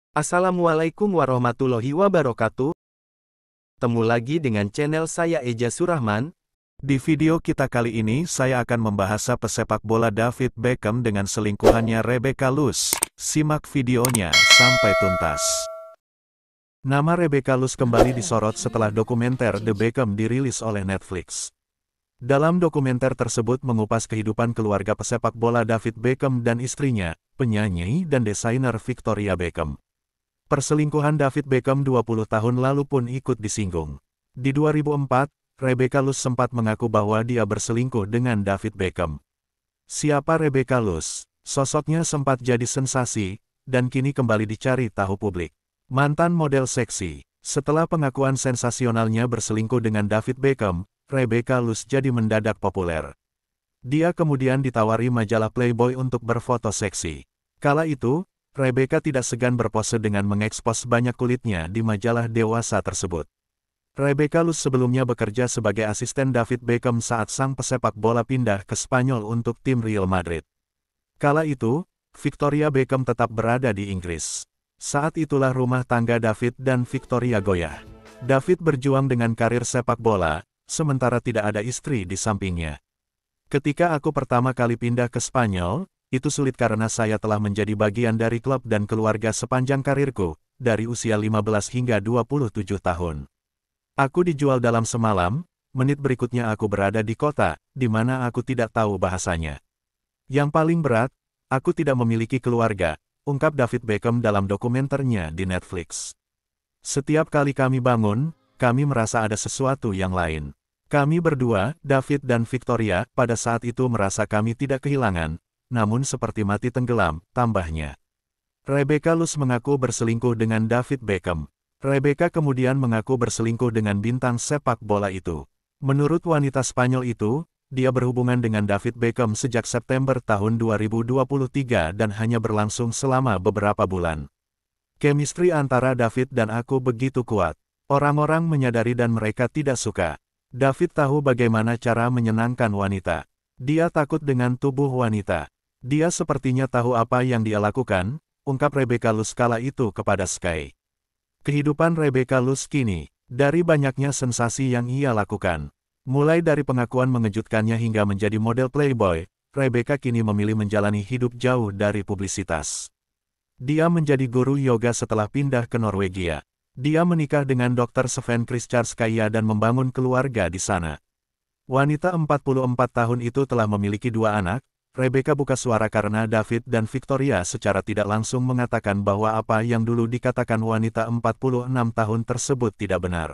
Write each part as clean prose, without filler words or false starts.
Assalamualaikum warahmatullahi wabarakatuh. Temu lagi dengan channel saya Eja Surahman. Di video kita kali ini saya akan membahas pesepak bola David Beckham dengan selingkuhannya Rebecca Loes. Simak videonya sampai tuntas. Nama Rebecca Loes kembali disorot setelah dokumenter The Beckham dirilis oleh Netflix. Dalam dokumenter tersebut mengupas kehidupan keluarga pesepak bola David Beckham dan istrinya, penyanyi dan desainer Victoria Beckham. Perselingkuhan David Beckham 20 tahun lalu pun ikut disinggung. Di 2004, Rebecca Loes sempat mengaku bahwa dia berselingkuh dengan David Beckham. Siapa Rebecca Loes? Sosoknya sempat jadi sensasi, dan kini kembali dicari tahu publik. Mantan model seksi. Setelah pengakuan sensasionalnya berselingkuh dengan David Beckham, Rebecca Loes jadi mendadak populer. Dia kemudian ditawari majalah Playboy untuk berfoto seksi. Kala itu, Rebecca tidak segan berpose dengan mengekspos banyak kulitnya di majalah dewasa tersebut. Rebecca Loes sebelumnya bekerja sebagai asisten David Beckham saat sang pesepak bola pindah ke Spanyol untuk tim Real Madrid. Kala itu, Victoria Beckham tetap berada di Inggris. Saat itulah rumah tangga David dan Victoria goyah. David berjuang dengan karir sepak bola, sementara tidak ada istri di sampingnya. Ketika aku pertama kali pindah ke Spanyol, itu sulit karena saya telah menjadi bagian dari klub dan keluarga sepanjang karirku, dari usia 15 hingga 27 tahun. Aku dijual dalam semalam, menit berikutnya aku berada di kota, di mana aku tidak tahu bahasanya. Yang paling berat, aku tidak memiliki keluarga, ungkap David Beckham dalam dokumenternya di Netflix. Setiap kali kami bangun, kami merasa ada sesuatu yang lain. Kami berdua, David dan Victoria, pada saat itu merasa kami tidak kehilangan, namun seperti mati tenggelam, tambahnya. Rebecca Loes mengaku berselingkuh dengan David Beckham. Rebecca kemudian mengaku berselingkuh dengan bintang sepak bola itu. Menurut wanita Spanyol itu, dia berhubungan dengan David Beckham sejak September tahun 2023 dan hanya berlangsung selama beberapa bulan. Chemistry antara David dan aku begitu kuat. Orang-orang menyadari dan mereka tidak suka. David tahu bagaimana cara menyenangkan wanita. Dia takut dengan tubuh wanita. Dia sepertinya tahu apa yang dia lakukan, ungkap Rebecca Loes kala itu kepada Sky. Kehidupan Rebecca Loes kini, dari banyaknya sensasi yang ia lakukan. Mulai dari pengakuan mengejutkannya hingga menjadi model Playboy, Rebecca kini memilih menjalani hidup jauh dari publisitas. Dia menjadi guru yoga setelah pindah ke Norwegia. Dia menikah dengan Dr. Sven Christianskaya dan membangun keluarga di sana. Wanita 44 tahun itu telah memiliki 2 anak. Rebecca buka suara karena David dan Victoria secara tidak langsung mengatakan bahwa apa yang dulu dikatakan wanita 46 tahun tersebut tidak benar.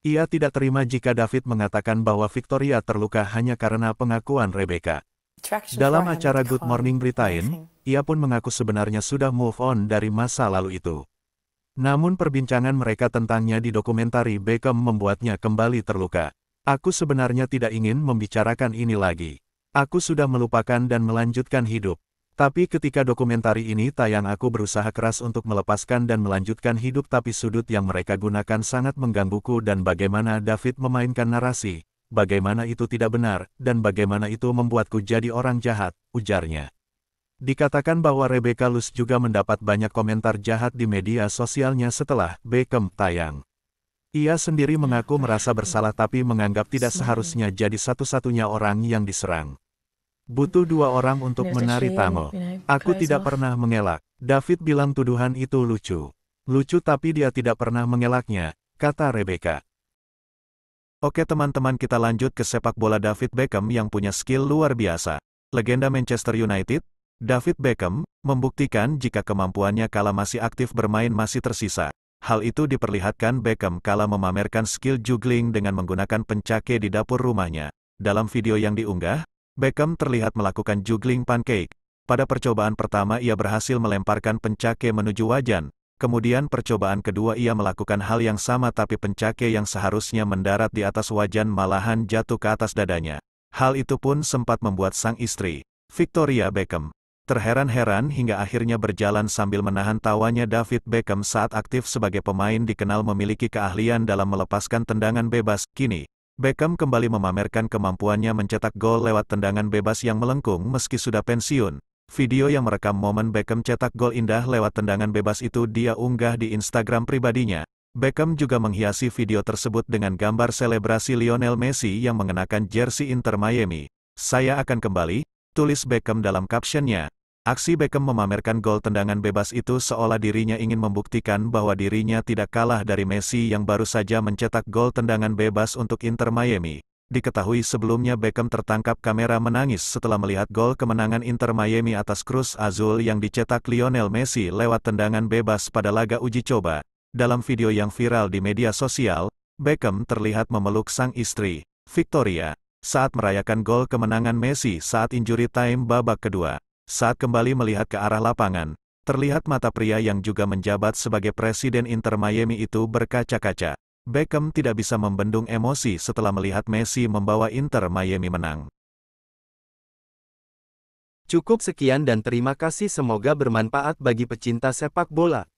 Ia tidak terima jika David mengatakan bahwa Victoria terluka hanya karena pengakuan Rebecca. Dalam acara Good Morning Britain, ia pun mengaku sebenarnya sudah move on dari masa lalu itu. Namun perbincangan mereka tentangnya di dokumentari Beckham membuatnya kembali terluka. Aku sebenarnya tidak ingin membicarakan ini lagi. Aku sudah melupakan dan melanjutkan hidup. Tapi ketika dokumentari ini tayang aku berusaha keras untuk melepaskan dan melanjutkan hidup tapi sudut yang mereka gunakan sangat menggangguku dan bagaimana David memainkan narasi, bagaimana itu tidak benar, dan bagaimana itu membuatku jadi orang jahat, ujarnya. Dikatakan bahwa Rebecca Loes juga mendapat banyak komentar jahat di media sosialnya setelah Beckham tayang. Ia sendiri mengaku merasa bersalah tapi menganggap tidak seharusnya jadi satu-satunya orang yang diserang. Butuh 2 orang untuk menari tango. Aku tidak pernah mengelak. David bilang tuduhan itu lucu. Lucu tapi dia tidak pernah mengelaknya, kata Rebecca. Oke teman-teman, kita lanjut ke sepak bola David Beckham yang punya skill luar biasa. Legenda Manchester United, David Beckham, membuktikan jika kemampuannya kala masih aktif bermain masih tersisa. Hal itu diperlihatkan Beckham kala memamerkan skill juggling dengan menggunakan pencake di dapur rumahnya. Dalam video yang diunggah, Beckham terlihat melakukan juggling pancake. Pada percobaan pertama ia berhasil melemparkan pencake menuju wajan. Kemudian percobaan kedua ia melakukan hal yang sama tapi pencake yang seharusnya mendarat di atas wajan malahan jatuh ke atas dadanya. Hal itu pun sempat membuat sang istri, Victoria Beckham, terheran-heran hingga akhirnya berjalan sambil menahan tawanya. David Beckham saat aktif sebagai pemain dikenal memiliki keahlian dalam melepaskan tendangan bebas. Kini, Beckham kembali memamerkan kemampuannya mencetak gol lewat tendangan bebas yang melengkung meski sudah pensiun. Video yang merekam momen Beckham cetak gol indah lewat tendangan bebas itu dia unggah di Instagram pribadinya. Beckham juga menghiasi video tersebut dengan gambar selebrasi Lionel Messi yang mengenakan jersey Inter Miami. "Saya akan kembali," tulis Beckham dalam captionnya. Aksi Beckham memamerkan gol tendangan bebas itu seolah dirinya ingin membuktikan bahwa dirinya tidak kalah dari Messi yang baru saja mencetak gol tendangan bebas untuk Inter Miami. Diketahui sebelumnya Beckham tertangkap kamera menangis setelah melihat gol kemenangan Inter Miami atas Cruz Azul yang dicetak Lionel Messi lewat tendangan bebas pada laga uji coba. Dalam video yang viral di media sosial, Beckham terlihat memeluk sang istri, Victoria, saat merayakan gol kemenangan Messi saat injury time babak kedua. Saat kembali melihat ke arah lapangan, terlihat mata pria yang juga menjabat sebagai presiden Inter Miami itu berkaca-kaca. Beckham tidak bisa membendung emosi setelah melihat Messi membawa Inter Miami menang. Cukup sekian dan terima kasih, semoga bermanfaat bagi pecinta sepak bola.